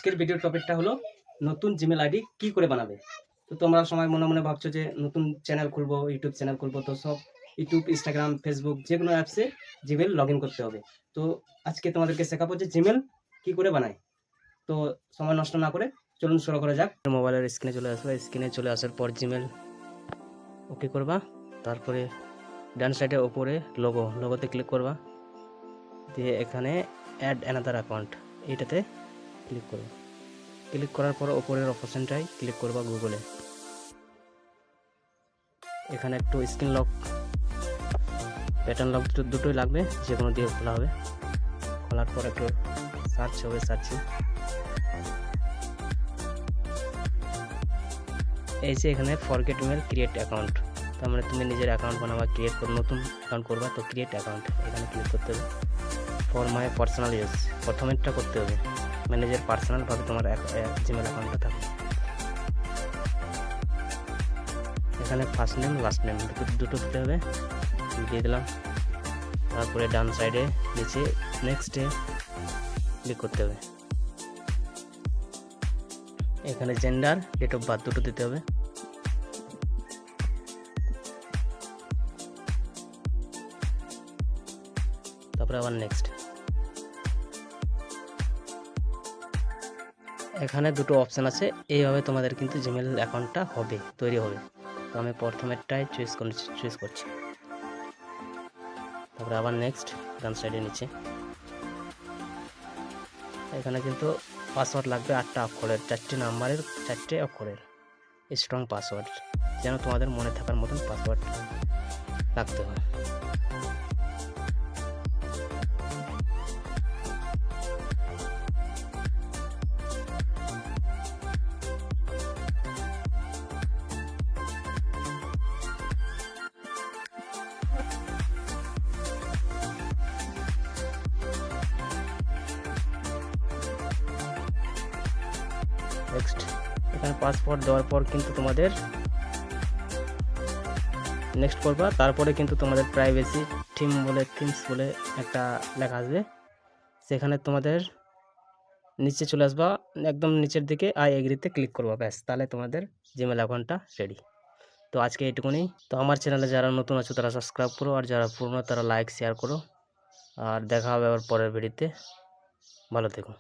আজকের ভিডিওর টপিকটা হলো নতুন জিমেল আইডি কি করে বানাবে। তো তোমরা সবাই মনে মনে ভাবছো যে নতুন চ্যানেল খুলবো, ইউটিউব চ্যানেল খুলবো, তো সব ইউটিউব, ইনস্টাগ্রাম, ফেসবুক যে কোনো অ্যাপসে জিমেল লগ ইন করতে হবে। তো আজকে তোমাদেরকে শেখাবো যে জিমেল কি করে বানায়। তো সময় নষ্ট না করে চলুন শুরু করা যাক। মোবাইলের স্ক্রিনে চলে আসবে, স্ক্রিনে চলে আসার পর জিমেল ওকে করবা, তারপরে ডান সাইডে ওপরে লোগোতে ক্লিক করবা, দিয়ে এখানে অ্যাড অ্যানাদার অ্যাকাউন্ট এইটাতে ক্লিক করবা। ক্লিক করার পর ওপরের অপশনটায় ক্লিক করবা গুগলে। এখানে একটু স্ক্রিন লক, প্যাটার্ন লক দুটোই লাগবে, যে কোনো দিয়ে খোলা হবে। খোলার পর একটু সার্চ হবে, সার্চে এই যে এখানে ফরগেট ইমেল ক্রিয়েট অ্যাকাউন্ট, তার মানে তুমি নিজের অ্যাকাউন্ট বানাবা, ক্রিয়েট করে নতুন অ্যাকাউন্ট করবা, তো ক্রিয়েট অ্যাকাউন্ট এখানে ক্লিক করতে হবে। ফর মাই পার্সোনাল ইউজ প্রথমেরটা করতে হবে, মানে নিজের পার্সোনালভাবে তোমার জিমেল অ্যাকাউন্টটা থাকবে। এখানে ফার্স্ট নেম লাস্ট নেম দুটো দিতে হবে, দিয়ে দিলাম। তারপরে ডান সাইডে নিচে নেক্সটে ক্লিক করতে হবে। এখানে জেন্ডার, ডেট অফ বার্থ দুটো দিতে হবে। তারপরে আবার নেক্সট। এখানে দুটো অপশান আছে, এইভাবে তোমাদের কিন্তু জিমেল অ্যাকাউন্টটা তৈরি হবে। তো আমি প্রথমেরটাই চুজ করছি। তারপরে আবার নেক্সট, ডান সাইডে নিচে। এখানে কিন্তু পাসওয়ার্ড লাগবে 8টা অক্ষরের, 4টে নাম্বারের, 4টে অক্ষরের স্ট্রং পাসওয়ার্ড, যেন তোমাদের মনে থাকার মতন পাসওয়ার্ড রাখতে হয়। নেক্সট। এখানে পাসওয়ার্ড দেওয়ার পর কিন্তু তোমাদের নেক্সট করবা, তারপরে কিন্তু তোমাদের প্রাইভেসি থিমস বলে একটা লেখা আসবে, সেখানে তোমাদের নিচে চলে আসবা, একদম নিচের দিকে আই এগ্রিতে ক্লিক করবা, ব্যাস, তাহলে তোমাদের জিমেল অ্যাকাউন্টটা রেডি। তো আজকে এইটুকুনি। তো আমার চ্যানেলে যারা নতুন আছো তারা সাবস্ক্রাইব করো, আর যারা পুরনো তারা লাইক শেয়ার করো, আর দেখা হবে আবার পরের ভিডিওতে। ভালো থেকো।